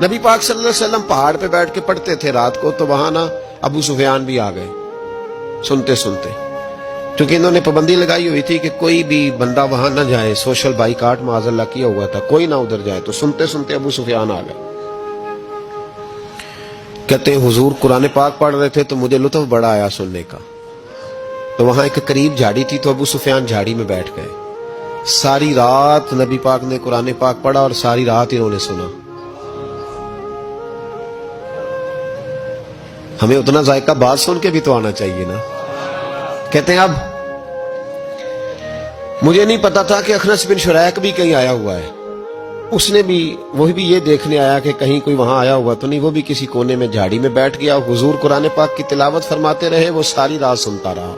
نبی پاک صلی اللہ علیہ وسلم پہاڑ پہ بیٹھ کے پڑھتے تھے رات کو، تو وہاں نا ابو سفیان بھی آ گئے سنتے سنتے، کیونکہ انہوں نے پابندی لگائی ہوئی تھی کہ کوئی بھی بندہ وہاں نہ جائے، سوشل بائیکاٹ معاذ اللہ کیا ہوا تھا، کوئی نہ ادھر جائے، تو سنتے سنتے ابو سفیان آ گئے۔ کہتے ہیں حضور قرآن پاک پڑھ رہے تھے تو مجھے لطف بڑا آیا سننے کا، تو وہاں ایک قریب جھاڑی تھی، تو ابو سفیان جھاڑی میں بیٹھ گئے۔ ساری رات نبی پاک نے قرآن پاک پڑھا اور ساری رات انہوں نے سنا۔ ہمیں اتنا ذائقہ بات سن کے بھی تو آنا چاہیے نا۔ کہتے ہیں اب مجھے نہیں پتا تھا کہ اخنس بن شریک بھی کہیں آیا ہوا ہے، اس نے بھی وہی بھی یہ دیکھنے آیا کہ کہیں کوئی وہاں آیا ہوا تو نہیں، وہ بھی کسی کونے میں جھاڑی میں بیٹھ گیا، حضور قرآن پاک کی تلاوت فرماتے رہے، وہ ساری رات سنتا رہا۔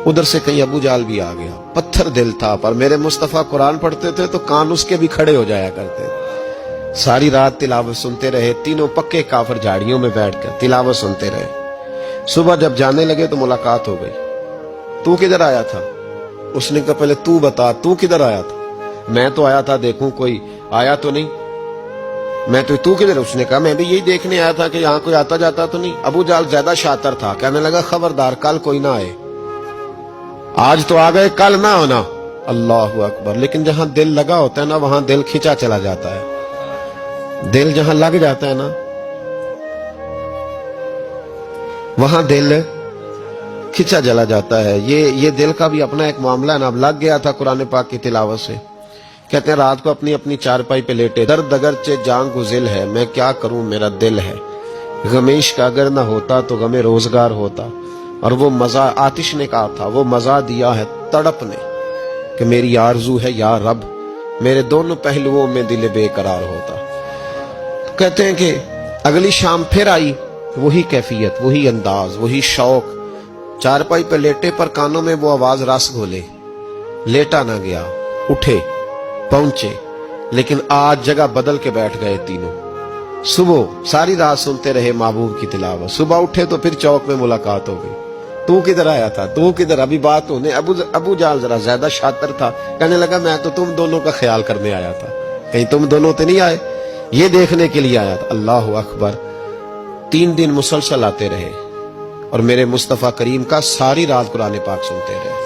ادھر سے کہیں ابو جال بھی آ گیا، پتھر دل تھا، پر میرے مصطفیٰ قرآن پڑھتے تھے تو کان اس کے بھی کھڑے ہو جایا کرتے تھے۔ ساری رات تلاوت سنتے رہے، تینوں پکے کافر جھاڑیوں میں بیٹھ کر تلاوت سنتے رہے۔ صبح جب جانے لگے تو ملاقات ہو گئی۔ تو کدھر آیا تھا؟ اس نے کہا پہلے تو بتا تو کدھر آیا تھا؟ میں تو آیا تھا دیکھوں کوئی آیا تو نہیں، میں تو کدھر؟ اس نے کہا میں بھی یہی دیکھنے آیا تھا کہ یہاں کوئی آتا جاتا تو نہیں۔ ابو جال زیادہ شاطر تھا، کہنے لگا خبردار کل کوئی نہ آئے، آج تو آ گئے کل نہ ہونا۔ اللہ اکبر۔ لیکن جہاں دل لگا ہوتا ہے نا وہاں دل کھینچا چلا جاتا ہے، دل جہاں لگ جاتا ہے نا وہاں دل کھینچا چلا جاتا ہے۔ یہ دل کا بھی اپنا ایک معاملہ ہے نا۔ اب لگ گیا تھا قرآن پاک کی تلاوت سے۔ کہتے ہیں رات کو اپنی اپنی چارپائی پہ لیٹے، درد اگرچہ جان گزل ہے، میں کیا کروں میرا دل ہے، غمیش کا اگر نہ ہوتا تو غم روزگار ہوتا۔ اور وہ مزہ آتش نے کہا تھا، وہ مزہ دیا ہے تڑپ نے کہ میری آرزو ہے یا رب میرے دونوں پہلوؤں میں دل بے قرار ہوتا۔ تو کہتے ہیں کہ اگلی شام پھر آئی، وہی کیفیت، وہی انداز، وہی شوق۔ چارپائی پہ لیٹے پر کانوں میں وہ آواز رس گھولے، لیٹا نہ گیا، اٹھے پہنچے، لیکن آج جگہ بدل کے بیٹھ گئے تینوں۔ صبح ساری رات سنتے رہے محبوب کی تلاوت، صبح اٹھے تو پھر چوک میں ملاقات ہو گئی۔ تو کدھر آیا تھا؟ تو کدھر؟ ابھی بات ہونے۔ ابو جال ذرا زیادہ شاطر تھا، کہنے لگا میں تو تم دونوں کا خیال کرنے آیا تھا، کہیں تم دونوں تو نہیں آئے، یہ دیکھنے کے لیے آیا تھا۔ اللہ اکبر۔ 3 دن مسلسل آتے رہے اور میرے مصطفیٰ کریم کا ساری رات قرآن پاک سنتے رہے۔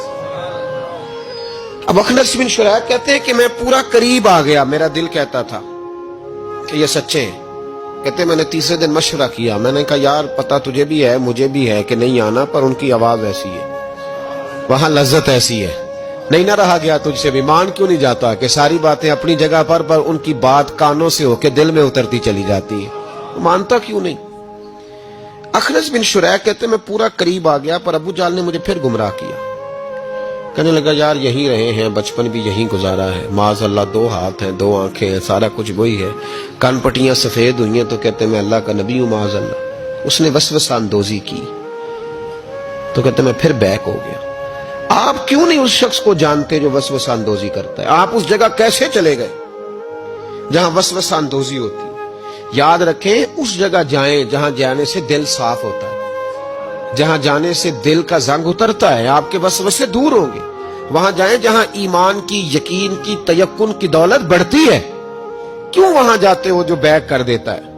اب اخنس بن شریک کہتے ہیں کہ میں پورا قریب آ گیا، میرا دل کہتا تھا کہ یہ سچے ہیں۔ کہتے ہیں میں نے تیسرے دن مشورہ کیا، میں نے کہا یار پتہ تجھے بھی ہے مجھے بھی ہے کہ نہیں آنا، پر ان کی آواز ایسی ہے، وہاں لذت ایسی ہے، نہیں نہ رہا گیا تجھ سے بھی۔ مان کیوں نہیں جاتا کہ ساری باتیں اپنی جگہ پر ان کی بات کانوں سے ہو کے دل میں اترتی چلی جاتی ہے، مانتا کیوں نہیں؟ اخنس بن شریک کہتے میں پورا قریب آ گیا، پر ابو جال نے مجھے پھر گمراہ کیا۔ کہنے لگا یار یہیں رہے ہیں، بچپن بھی یہیں گزارا ہے، معاذ اللہ 2 ہاتھ ہیں 2 آنکھیں ہیں، سارا کچھ وہی ہے، کان پٹیاں سفید ہوئی ہیں، تو کہتے میں اللہ کا نبی ہوں معاذ اللہ۔ اس نے وسوسہ اندوزی کی، تو کہتے میں پھر بیک ہو گیا۔ آپ کیوں نہیں اس شخص کو جانتے جو وسوسہ اندوزی کرتا ہے؟ آپ اس جگہ کیسے چلے گئے جہاں وسوسہ اندوزی ہوتی ہے؟ یاد رکھیں اس جگہ جائیں جہاں جانے سے دل صاف ہوتا ہے، جہاں جانے سے دل کا زنگ اترتا ہے، آپ کے وسوسے دور ہوں گے۔ وہاں جائیں جہاں ایمان کی، یقین کی، تیقن کی دولت بڑھتی ہے۔ کیوں وہاں جاتے ہو جو بیک کر دیتا ہے؟